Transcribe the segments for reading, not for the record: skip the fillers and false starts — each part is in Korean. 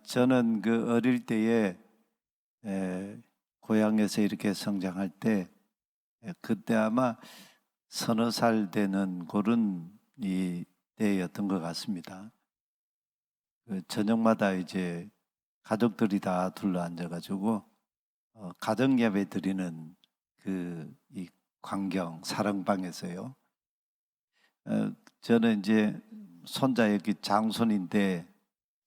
저는 그 어릴 때에 고향에서 이렇게 성장할 때 그때 아마 서너 살 되는 그런 이 때였던 것 같습니다. 저녁마다 이제 가족들이 다 둘러 앉아가지고 가정 예배 드리는 이 광경 사랑방에서요. 저는 이제 손자 여기 장손인데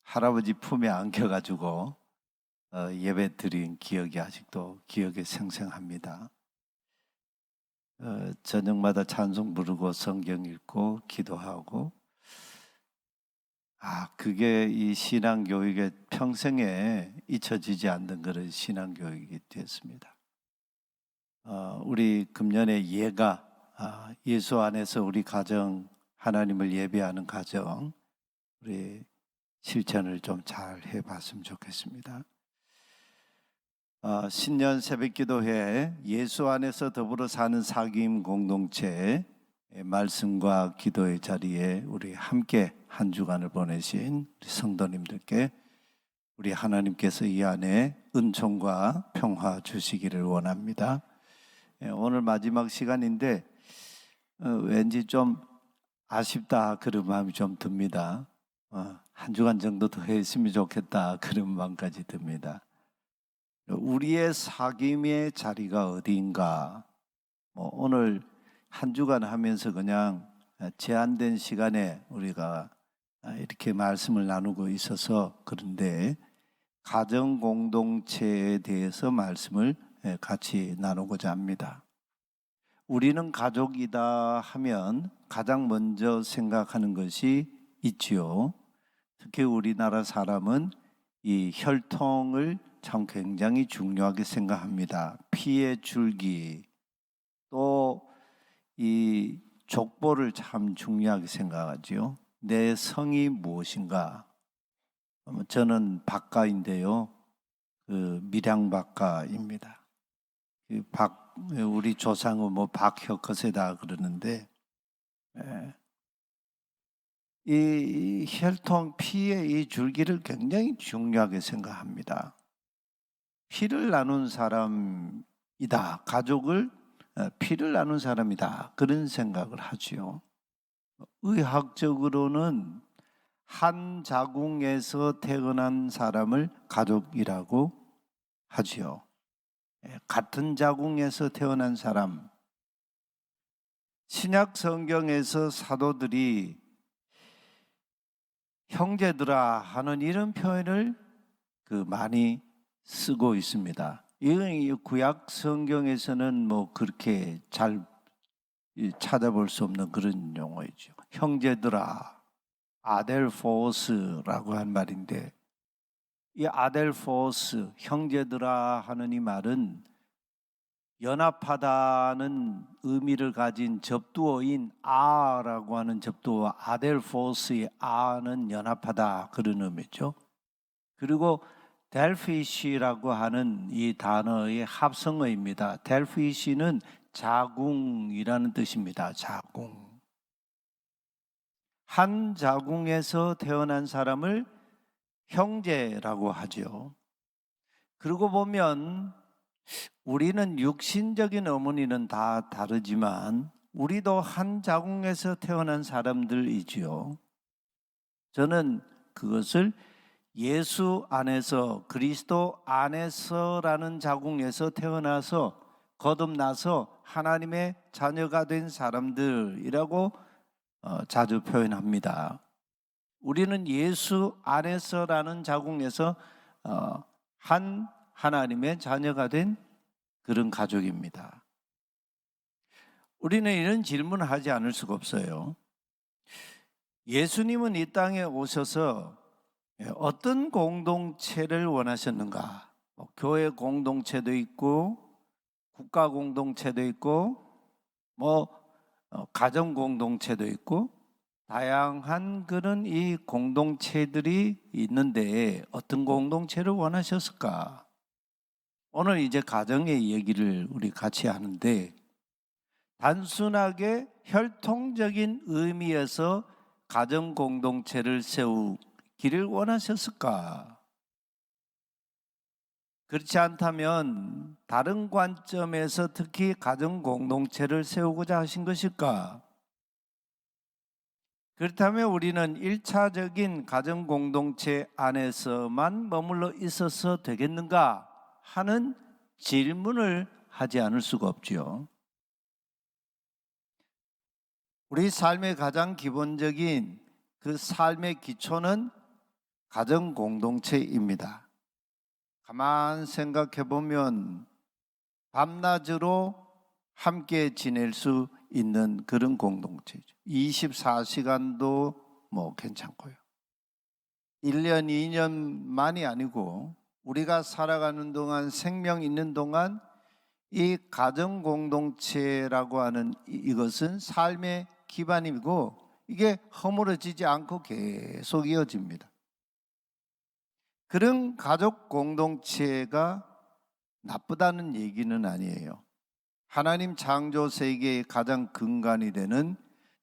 할아버지 품에 안겨가지고 예배 드린 기억이 아직도 기억에 생생합니다. 저녁마다 찬송 부르고 성경 읽고 기도하고, 그게 이 신앙교육의 평생에 잊혀지지 않는 그런 신앙교육이 됐습니다. 우리 금년에 예가 예수 안에서 우리 가정 하나님을 예배하는 가정 우리 실천을 좀 잘 해봤으면 좋겠습니다. 신년 새벽기도회 예수 안에서 더불어 사는 사귐 공동체 말씀과 기도의 자리에 우리 함께 한 주간을 보내신 우리 성도님들께 우리 하나님께서 이 안에 은총과 평화 주시기를 원합니다. 오늘 마지막 시간인데 왠지 좀 아쉽다 그런 마음이 좀 듭니다. 한 주간 정도 더 했으면 좋겠다 그런 마음까지 듭니다. 우리의 사귐의 자리가 어디인가? 오늘 한 주간 하면서 그냥 제한된 시간에 우리가 이렇게 말씀을 나누고 있어서 그런데 가정 공동체에 대해서 말씀을 같이 나누고자 합니다. 우리는 가족이다 하면 가장 먼저 생각하는 것이 있지요. 특히 우리나라 사람은 이 혈통을 참 굉장히 중요하게 생각합니다. 피의 줄기, 또 이 족보를 참 중요하게 생각하지요. 내 성이 무엇인가? 저는 박가인데요. 밀양박가입니다. 우리 조상은 박혁거세다 그러는데, 이 혈통 피의 이 줄기를 굉장히 중요하게 생각합니다. 피를 나눈 사람이다. 가족을 피를 나눈 사람이다. 그런 생각을 하지요. 의학적으로는 한 자궁에서 태어난 사람을 가족이라고 하지요. 같은 자궁에서 태어난 사람. 신약 성경에서 사도들이 형제들아 하는 이런 표현을 많이 쓰고 있습니다. 이 구약 성경에서는 그렇게 잘 찾아볼 수 없는 그런 용어이죠. 형제들아, 아델포스라고 한 말인데, 이 아델포스, 형제들아 하는 이 말은 연합하다는 의미를 가진 접두어인 아라고 하는 접두어 아델포스의 아는 연합하다 그런 의미죠. 그리고 델피시라고 하는 이 단어의 합성어입니다. 델피시는 자궁이라는 뜻입니다. 자궁. 한 자궁에서 태어난 사람을 형제라고 하죠. 그러고 보면 우리는 육신적인 어머니는 다 다르지만 우리도 한 자궁에서 태어난 사람들이지요. 저는 그것을 예수 안에서 그리스도 안에서라는 자궁에서 태어나서 거듭나서 하나님의 자녀가 된 사람들이라고 자주 표현합니다. 우리는 예수 안에서라는 자궁에서 한 하나님의 자녀가 된 그런 가족입니다. 우리는 이런 질문을 하지 않을 수가 없어요. 예수님은 이 땅에 오셔서 어떤 공동체를 원하셨는가? 교회 공동체도 있고 국가 공동체도 있고 가정 공동체도 있고 다양한 그런 이 공동체들이 있는데 어떤 공동체를 원하셨을까? 오늘 이제 가정의 얘기를 우리 같이 하는데 단순하게 혈통적인 의미에서 가정 공동체를 기를 원하셨을까? 그렇지 않다면 다른 관점에서 특히 가정 공동체를 세우고자 하신 것일까? 그렇다면 우리는 1차적인 가정 공동체 안에서만 머물러 있어서 되겠는가 하는 질문을 하지 않을 수가 없지요. 우리 삶의 가장 기본적인 그 삶의 기초는 가정 공동체입니다. 가만 생각해 보면 밤낮으로 함께 지낼 수 있는 그런 공동체죠. 24시간도 뭐 괜찮고요. 1년, 2년만이 아니고 우리가 살아가는 동안, 생명 있는 동안 이 가정 공동체라고 하는 이것은 삶의 기반이고 이게 허물어지지 않고 계속 이어집니다. 그런 가족 공동체가 나쁘다는 얘기는 아니에요. 하나님 창조 세계의 가장 근간이 되는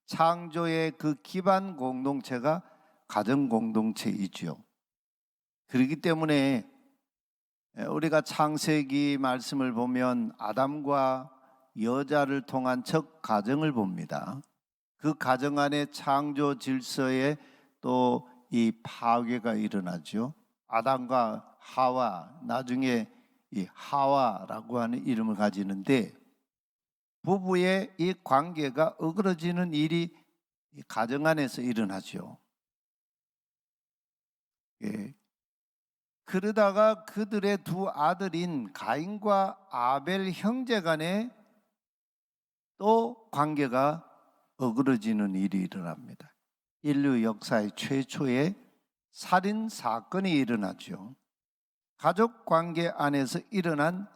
창조의 그 기반 공동체가 가정 공동체이지요. 그렇기 때문에 우리가 창세기 말씀을 보면 아담과 여자를 통한 첫 가정을 봅니다. 그 가정 안에 창조 질서에 또 이 파괴가 일어나죠. 아담과 하와, 나중에 이 하와라고 하는 이름을 가지는데 부부의 이 관계가 어그러지는 일이 가정 안에서 일어나죠. 예. 그러다가 그들의 두 아들인 가인과 아벨 형제 간에 또 관계가 어그러지는 일이 일어납니다. 인류 역사의 최초의 살인 사건이 일어나죠. 가족 관계 안에서 일어난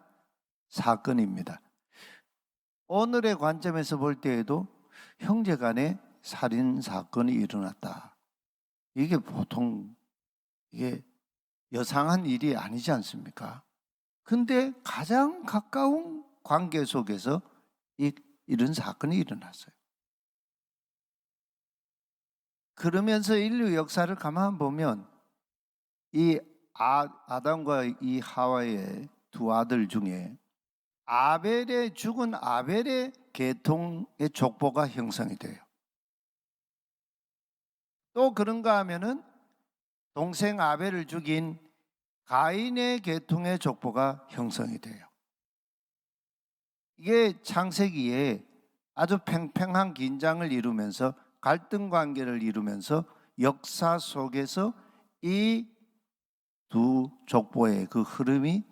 사건입니다. 오늘의 관점에서 볼 때에도 형제 간에 살인 사건이 일어났다. 이게 보통 이게 여상한 일이 아니지 않습니까? 근데 가장 가까운 관계 속에서 이런 사건이 일어났어요. 그러면서 인류 역사를 가만 보면 이 아담과 이 하와의 두 아들 중에 죽은 아벨의 계통의 족보가 형성이 돼요. 또 그런가 하면은 동생 아벨을 죽인 가인의 계통의 족보가 형성이 돼요. 이게 창세기에 아주 팽팽한 긴장을 이루면서 갈등 관계를 이루면서 역사 속에서 이 두 족보의 그 흐름이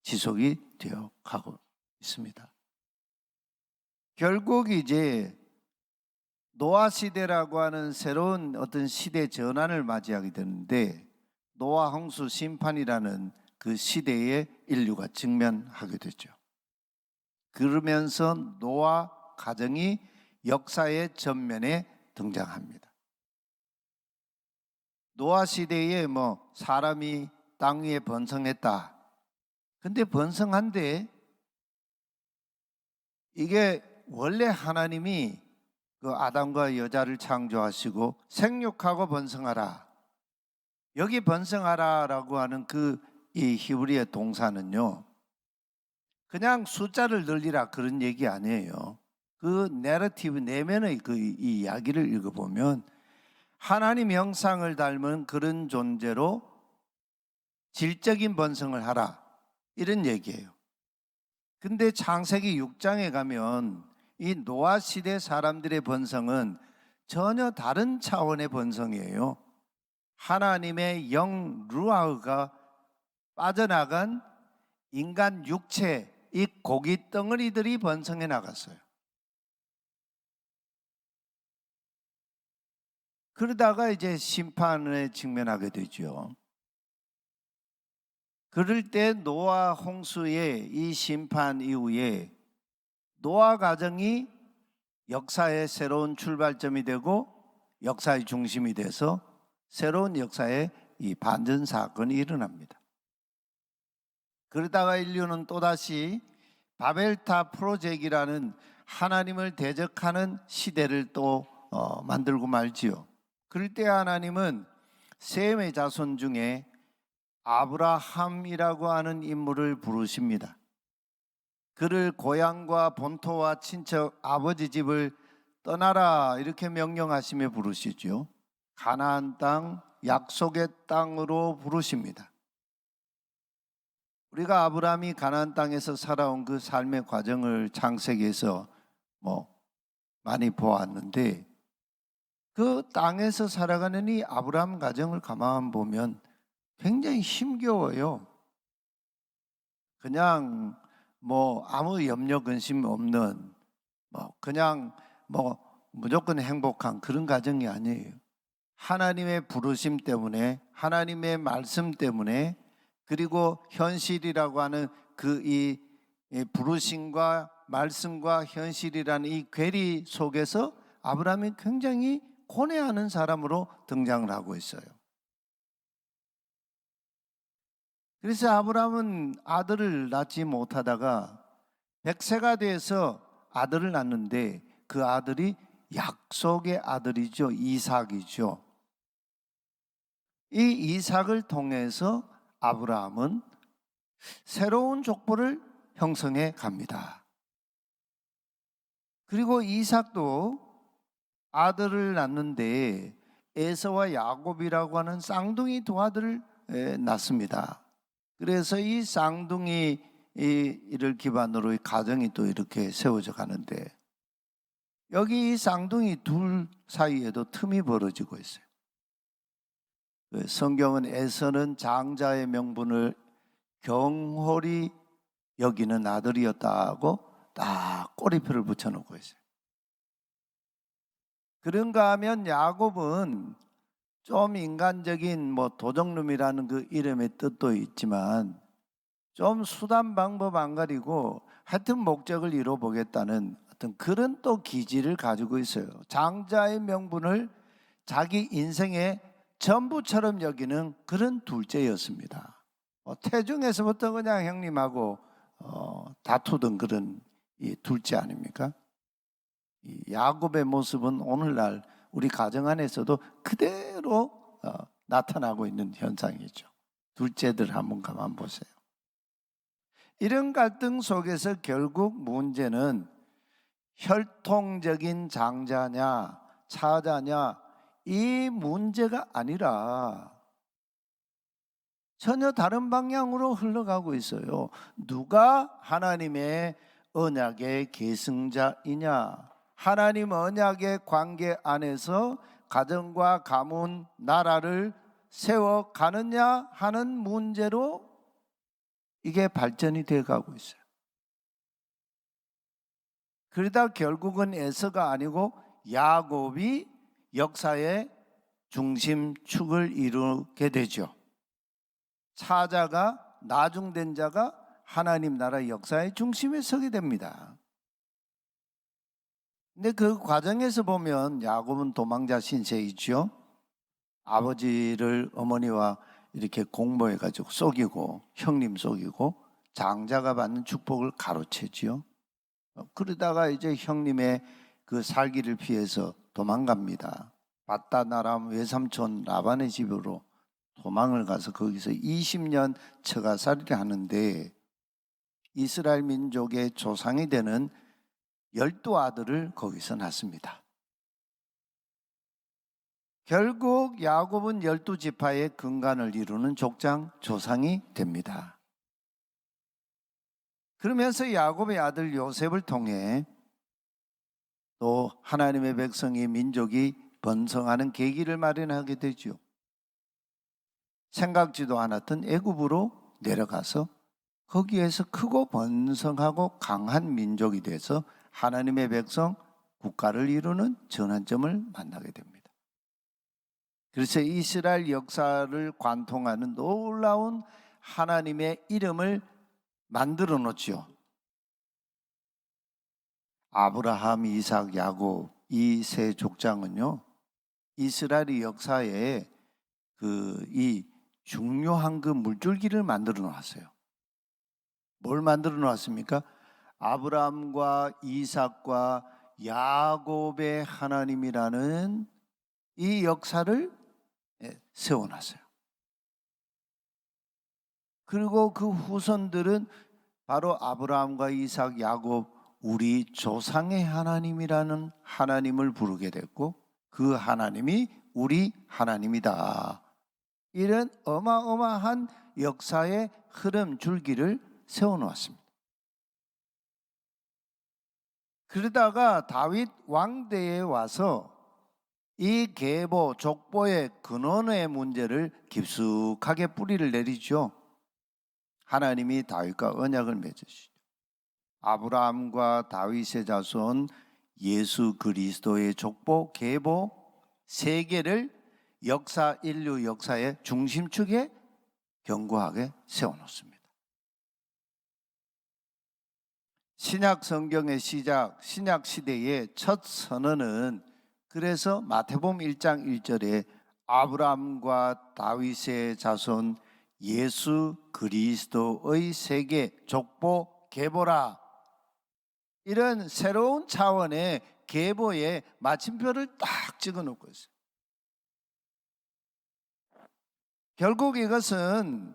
지속이 되어 가고 있습니다. 결국 이제 노아 시대라고 하는 새로운 어떤 시대 전환을 맞이하게 되는데 노아 홍수 심판이라는 그 시대에 인류가 직면하게 되죠. 그러면서 노아 가정이 역사의 전면에 등장합니다. 노아 시대에 뭐 사람이 땅 위에 번성했다. 근데 번성한데 이게 원래 하나님이 그 아담과 여자를 창조하시고 생육하고 번성하라. 여기 번성하라라고 하는 그 이 히브리의 동사는요. 그냥 숫자를 늘리라 그런 얘기 아니에요. 그 내러티브 내면의 그 이 이야기를 읽어보면 하나님 형상을 닮은 그런 존재로 질적인 번성을 하라 이런 얘기예요. 근데 창세기 6장에 가면 이 노아 시대 사람들의 번성은 전혀 다른 차원의 번성이에요. 하나님의 영 루아흐가 빠져나간 인간 육체 이 고기 덩어리들이 번성해 나갔어요. 그러다가 이제 심판에 직면하게 되죠. 그럴 때 노아 홍수의 이 심판 이후에 노아 가정이 역사의 새로운 출발점이 되고 역사의 중심이 돼서 새로운 역사의 이 반전 사건이 일어납니다. 그러다가 인류는 또다시 바벨탑 프로젝트라는 하나님을 대적하는 시대를 또 만들고 말지요. 그럴 때 하나님은 셈의 자손 중에 아브라함이라고 하는 인물을 부르십니다. 그를 고향과 본토와 친척 아버지 집을 떠나라 이렇게 명령하시며 부르시죠. 가나안 땅, 약속의 땅으로 부르십니다. 우리가 아브라함이 가나안 땅에서 살아온 그 삶의 과정을 창세기에서 많이 보았는데, 그 땅에서 살아가는 이 아브라함 가정을 가만 보면 굉장히 힘겨워요. 그냥 아무 염려 근심 없는 그냥 무조건 행복한 그런 가정이 아니에요. 하나님의 부르심 때문에, 하나님의 말씀 때문에, 그리고 현실이라고 하는 이 부르심과 말씀과 현실이라는 이 괴리 속에서 아브라함이 굉장히 고뇌하는 사람으로 등장을 하고 있어요. 그래서 아브라함은 아들을 낳지 못하다가 100세가 돼서 아들을 낳는데, 그 아들이 약속의 아들이죠. 이삭이죠. 이 이삭을 통해서 아브라함은 새로운 족보를 형성해 갑니다. 그리고 이삭도 아들을 낳는데 에서와 야곱이라고 하는 쌍둥이 두 아들을 낳습니다. 그래서 이 쌍둥이를 기반으로 이 가정이 또 이렇게 세워져 가는데, 여기 이 쌍둥이 둘 사이에도 틈이 벌어지고 있어요. 성경은 에서는 장자의 명분을 경홀히 여기는 아들이었다고 딱 꼬리표를 붙여놓고 있어요. 그런가 하면 야곱은 좀 인간적인 도적놈이라는 그 이름의 뜻도 있지만 좀 수단 방법 안 가리고 하여튼 목적을 이뤄보겠다는 어떤 그런 또 기질을 가지고 있어요. 장자의 명분을 자기 인생의 전부처럼 여기는 그런 둘째였습니다. 태중에서부터 그냥 형님하고 다투던 그런 이 둘째 아닙니까? 이 야곱의 모습은 오늘날 우리 가정 안에서도 그대로 나타나고 있는 현상이죠. 둘째들 한번 가만 보세요. 이런 갈등 속에서 결국 문제는 혈통적인 장자냐 차자냐 이 문제가 아니라 전혀 다른 방향으로 흘러가고 있어요. 누가 하나님의 언약의 계승자이냐, 하나님 언약의 관계 안에서 가정과 가문, 나라를 세워가느냐 하는 문제로 이게 발전이 되어가고 있어요. 그러다 결국은 에서가 아니고 야곱이 역사의 중심축을 이루게 되죠. 차자가, 나중된 자가 하나님 나라 역사의 중심에 서게 됩니다. 근데 그 과정에서 보면 야곱은 도망자 신세이죠. 아버지를 어머니와 이렇게 공모해가지고 속이고, 형님 속이고, 장자가 받는 축복을 가로채지요. 그러다가 이제 형님의 그 살기를 피해서 도망갑니다. 바다나람 외삼촌 라반의 집으로 도망을 가서 거기서 20년 처가살이를 하는데, 이스라엘 민족의 조상이 되는 12아들을 거기서 낳습니다. 결국 야곱은 12지파의 근간을 이루는 족장 조상이 됩니다. 그러면서 야곱의 아들 요셉을 통해 또 하나님의 백성이, 민족이 번성하는 계기를 마련하게 되죠. 생각지도 않았던 애굽으로 내려가서 거기에서 크고 번성하고 강한 민족이 돼서 하나님의 백성, 국가를 이루는 전환점을 만나게 됩니다. 그래서 이스라엘 역사를 관통하는 놀라운 하나님의 이름을 만들어 놓죠. 아브라함, 이삭, 야곱 이 세 족장은요, 이스라엘 역사에 이 중요한 그 물줄기를 만들어 놓았어요. 뭘 만들어 놓았습니까? 아브라함과 이삭과 야곱의 하나님이라는 이 역사를 세워놨어요. 그리고 그 후손들은 바로 아브라함과 이삭, 야곱, 우리 조상의 하나님이라는 하나님을 부르게 됐고, 그 하나님이 우리 하나님이다. 이런 어마어마한 역사의 흐름 줄기를 세워놓았습니다. 그러다가 다윗 왕대에 와서 이 계보, 족보의 근원의 문제를 깊숙하게 뿌리를 내리죠. 하나님이 다윗과 언약을 맺으시죠. 아브라함과 다윗의 자손 예수 그리스도의 족보, 계보 세 개를 인류 역사의 중심축에 견고하게 세워놓습니다. 신약 성경의 시작, 신약 시대의 첫 선언은 그래서 마태복음 1장 1절에 아브라함과 다윗의 자손 예수 그리스도의 세계 족보 계보라, 이런 새로운 차원의 계보에 마침표를 딱 찍어 놓고 있어요. 결국 이것은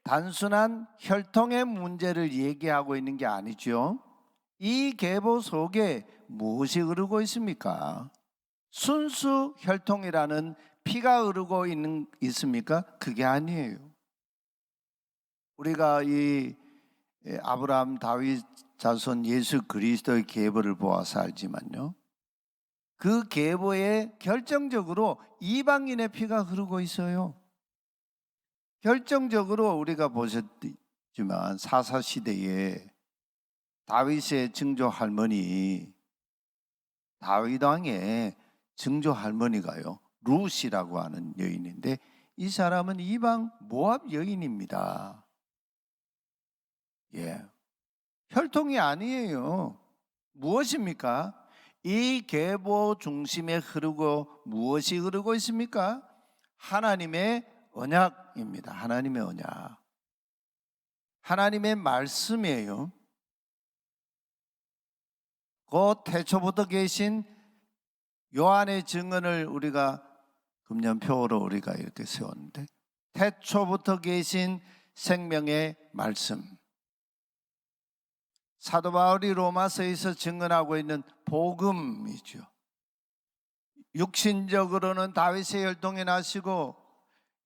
단순한 혈통의 문제를 얘기하고 있는 게 아니죠. 이 계보 속에 무엇이 흐르고 있습니까? 순수 혈통이라는 피가 흐르고 있습니까? 그게 아니에요. 우리가 이 아브라함, 다윗 자손 예수 그리스도의 계보를 보아서 알지만요, 그 계보에 결정적으로 이방인의 피가 흐르고 있어요. 결정적으로 우리가 보셨지만 사사시대에 다윗의 증조 할머니, 다윗 왕의 증조 할머니가요, 룻이라고 하는 여인인데, 이 사람은 이방 모압 여인입니다. 혈통이 아니에요. 무엇입니까? 이 계보 중심에 흐르고 무엇이 흐르고 있습니까? 하나님의 언약입니다. 하나님의 언약, 하나님의 말씀이에요. 그 태초부터 계신 요한의 증언을 우리가 금년표로 우리가 이렇게 세웠는데, 태초부터 계신 생명의 말씀, 사도 바울이 로마서에서 증언하고 있는 복음이죠. 육신적으로는 다윗의 혈통에 나시고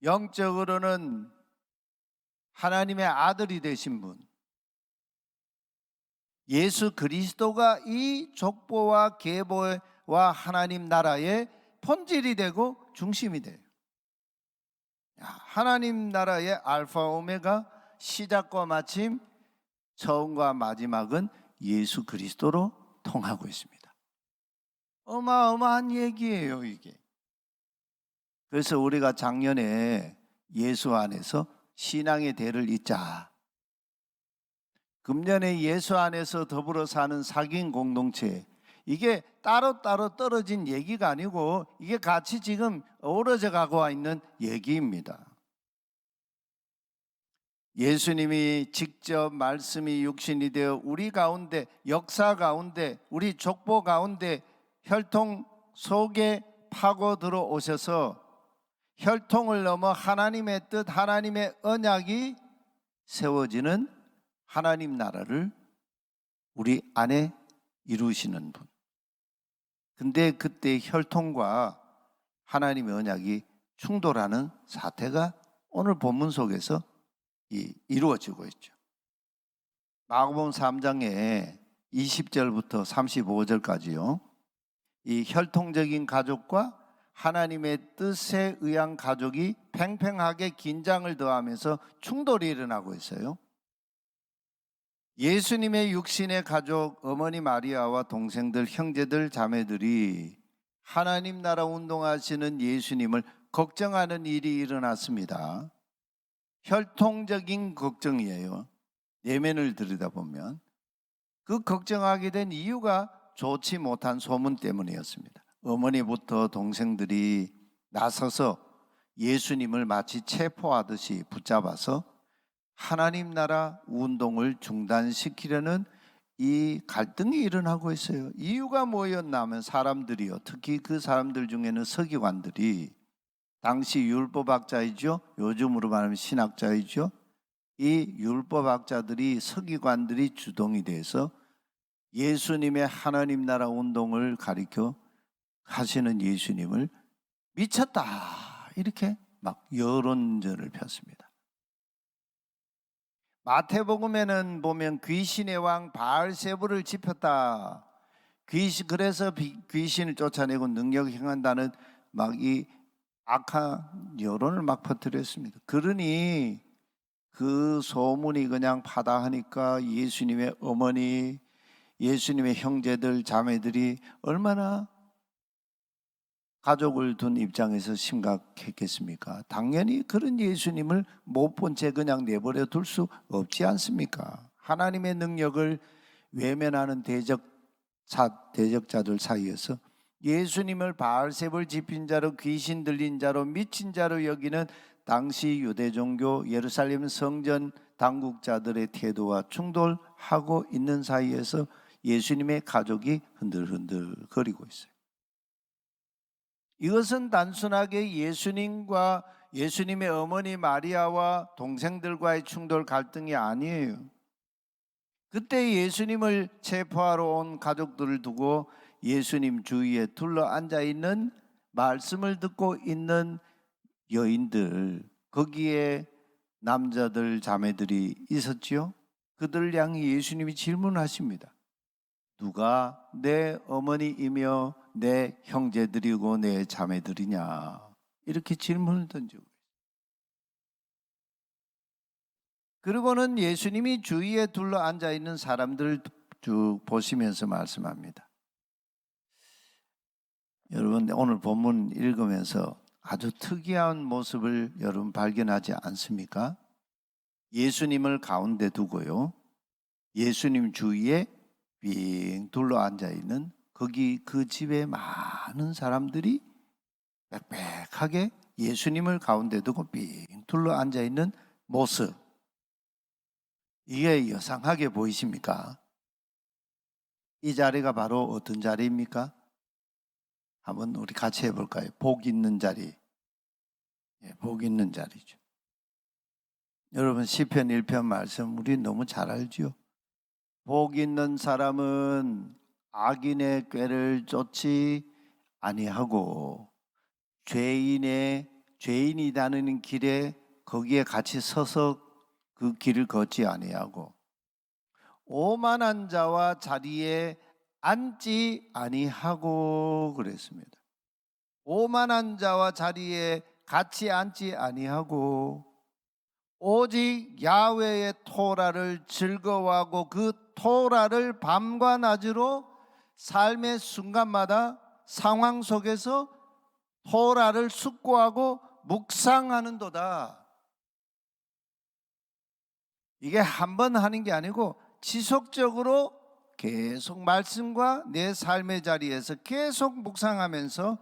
영적으로는 하나님의 아들이 되신 분, 예수 그리스도가 이 족보와 계보와 하나님 나라의 본질이 되고 중심이 돼요. 하나님 나라의 알파 오메가, 시작과 마침, 처음과 마지막은 예수 그리스도로 통하고 있습니다. 어마어마한 얘기예요, 이게. 그래서 우리가 작년에 예수 안에서 신앙의 대를 잇자, 금년에 예수 안에서 더불어 사는 사귐 공동체, 이게 따로따로 떨어진 얘기가 아니고 이게 같이 지금 어우러져 가고 있는 얘기입니다. 예수님이 직접 말씀이 육신이 되어 우리 가운데, 역사 가운데, 우리 족보 가운데 혈통 속에 파고 들어오셔서 혈통을 넘어 하나님의 뜻, 하나님의 언약이 세워지는 하나님 나라를 우리 안에 이루시는 분. 근데 그때 혈통과 하나님의 언약이 충돌하는 사태가 오늘 본문 속에서 이루어지고 있죠. 마가복음 3장에 20절부터 35절까지요. 이 혈통적인 가족과 하나님의 뜻에 의한 가족이 팽팽하게 긴장을 더하면서 충돌이 일어나고 있어요. 예수님의 육신의 가족, 어머니 마리아와 동생들, 형제들, 자매들이 하나님 나라 운동하시는 예수님을 걱정하는 일이 일어났습니다. 혈통적인 걱정이에요. 내면을 들여다보면 그 걱정하게 된 이유가 좋지 못한 소문 때문이었습니다. 어머니부터 동생들이 나서서 예수님을 마치 체포하듯이 붙잡아서 하나님 나라 운동을 중단시키려는 이 갈등이 일어나고 있어요. 이유가 뭐였나 하면 사람들이요, 특히 그 사람들 중에는 서기관들이 당시 율법학자이죠. 요즘으로 말하면 신학자이죠. 이 율법학자들이, 서기관들이 주동이 돼서 예수님의 하나님 나라 운동을 가리켜 하시는 예수님을 미쳤다 이렇게 막 여론전을 폈습니다. 마태복음에는 보면 귀신의 왕 바알세불을 짚었다. 그래서 귀신을 쫓아내고 능력을 행한다는 막 이 악한 여론을 막 퍼뜨렸습니다. 그러니 그 소문이 그냥 파다하니까 예수님의 어머니, 예수님의 형제들, 자매들이 얼마나 가족을 둔 입장에서 심각했겠습니까? 당연히 그런 예수님을 못 본 채 그냥 내버려 둘 수 없지 않습니까? 하나님의 능력을 외면하는 대적자들 사이에서 예수님을 바알세불 짚인 자로, 귀신 들린 자로, 미친 자로 여기는 당시 유대 종교 예루살렘 성전 당국자들의 태도와 충돌하고 있는 사이에서 예수님의 가족이 흔들흔들 거리고 있어요. 이것은 단순하게 예수님과 예수님의 어머니 마리아와 동생들과의 충돌 갈등이 아니에요. 그때 예수님을 체포하러 온 가족들을 두고 예수님 주위에 둘러 앉아 있는, 말씀을 듣고 있는 여인들, 거기에 남자들, 자매들이 있었지요. 그들을 향해 예수님이 질문하십니다. 누가 내 어머니이며 내 형제들이고 내 자매들이냐, 이렇게 질문을 던지고 있어요. 그리고는 예수님이 주위에 둘러 앉아 있는 사람들을 쭉 보시면서 말씀합니다. 여러분, 오늘 본문 읽으면서 아주 특이한 모습을 여러분 발견하지 않습니까? 예수님을 가운데 두고요, 예수님 주위에 빙 둘러 앉아 있는 거기 그 집에 많은 사람들이 빽빽하게 예수님을 가운데 두고 빙 둘러 앉아 있는 모습, 이게 여상하게 보이십니까? 이 자리가 바로 어떤 자리입니까? 한번 우리 같이 해볼까요? 복 있는 자리. 복 있는 자리죠. 여러분, 시편 1편 말씀 우리 너무 잘 알죠? 복 있는 사람은 악인의 꾀를 쫓지 아니하고 죄인이 다니는 길에 거기에 같이 서서 그 길을 걷지 아니하고 오만한 자와 자리에 앉지 아니하고 그랬습니다. 오만한 자와 자리에 같이 앉지 아니하고 오직 야훼의 토라를 즐거워하고 그 토라를 밤과 낮으로 삶의 순간마다 상황 속에서 토라를 숙고하고 묵상하는도다. 이게 한 번 하는 게 아니고 지속적으로 계속 말씀과 내 삶의 자리에서 계속 묵상하면서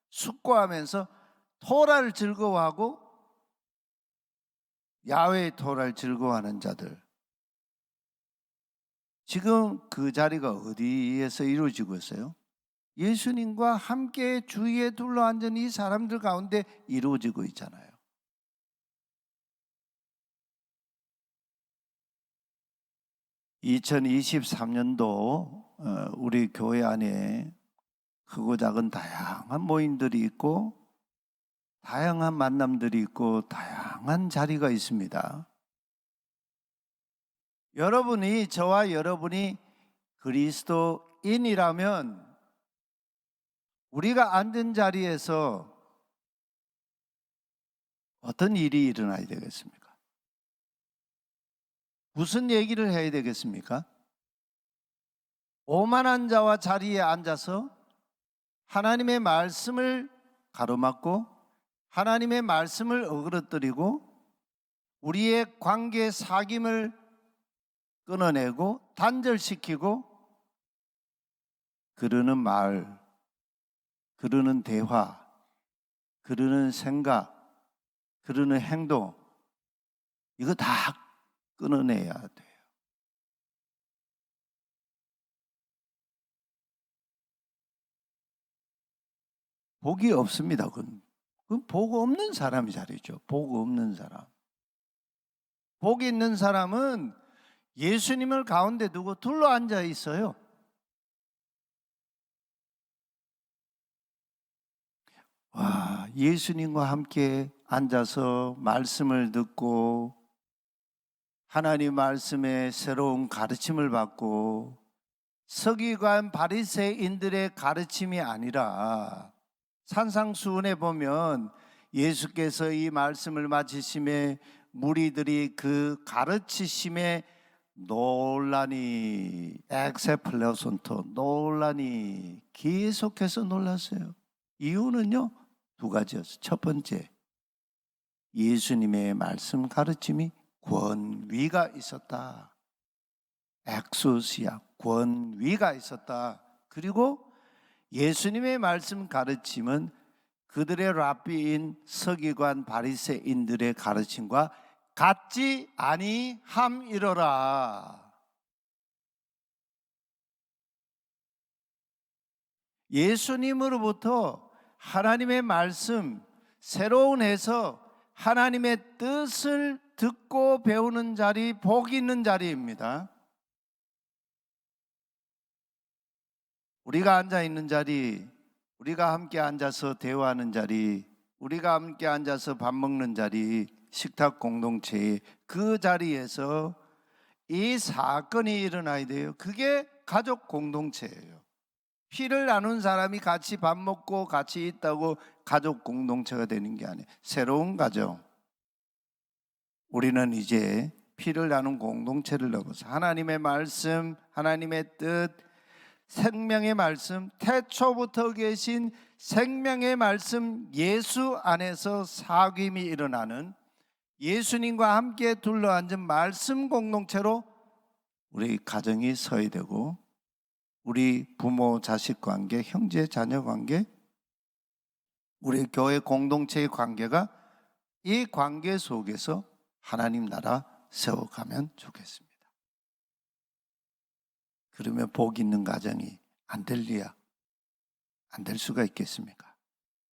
숙고하면서 토라를 즐거워하고 야훼의 토라를 즐거워하는 자들, 지금 그 자리가 어디에서 이루어지고 있어요? 예수님과 함께 주위에 둘러앉은 이 사람들 가운데 이루어지고 있잖아요. (2023년도) 우리 교회 안에 크고 작은 다양한 모임들이 있고 다양한 만남들이 있고 다양한 자리가 있습니다. 저와 여러분이 그리스도인이라면 우리가 앉은 자리에서 어떤 일이 일어나야 되겠습니까? 무슨 얘기를 해야 되겠습니까? 오만한 자와 자리에 앉아서 하나님의 말씀을 가로막고 하나님의 말씀을 어그러뜨리고 우리의 관계 사귐을 끊어내고 단절시키고 그러는 말, 그러는 대화, 그러는 생각, 그러는 행동, 이거 다 끊어내야 돼요. 복이 없습니다. 그건 그건 복 없는 사람이 자리죠. 복 없는 사람. 복 있는 사람은 예수님을 가운데 두고 둘러 앉아 있어요. 와, 예수님과 함께 앉아서 말씀을 듣고 하나님 말씀의 새로운 가르침을 받고 서기관 바리새인들의 가르침이 아니라 산상수훈에 보면 예수께서 이 말씀을 마치심에 무리들이 그 가르치심에 놀라니 엑세플레손토 놀라니 계속해서 놀랐어요. 이유는요 두 가지였어요. 첫 번째, 예수님의 말씀 가르침이 권위가 있었다. 엑소시아 권위가 있었다. 그리고 예수님의 말씀 가르침은 그들의 랍비인 서기관 바리새인들의 가르침과 같지 아니함이로라. 예수님으로부터 하나님의 말씀, 새로운 해석, 하나님의 뜻을 듣고 배우는 자리, 복 있는 자리입니다. 우리가 앉아 있는 자리, 우리가 함께 앉아서 대화하는 자리, 우리가 함께 앉아서 밥 먹는 자리, 식탁 공동체, 그 자리에서 이 사건이 일어나야 돼요. 그게 가족 공동체예요. 피를 나눈 사람이 같이 밥 먹고 같이 있다고 가족 공동체가 되는 게 아니에요. 새로운 가정. 우리는 이제 피를 나눈 공동체를 넘어서 하나님의 말씀, 하나님의 뜻, 생명의 말씀, 태초부터 계신 생명의 말씀 예수 안에서 사귐이 일어나는 예수님과 함께 둘러앉은 말씀 공동체로 우리 가정이 서야 되고 우리 부모 자식 관계, 형제 자녀 관계, 우리 교회 공동체의 관계가 이 관계 속에서 하나님 나라 세워가면 좋겠습니다. 그러면 복 있는 가정이 안 될 리야 안 될 수가 있겠습니까?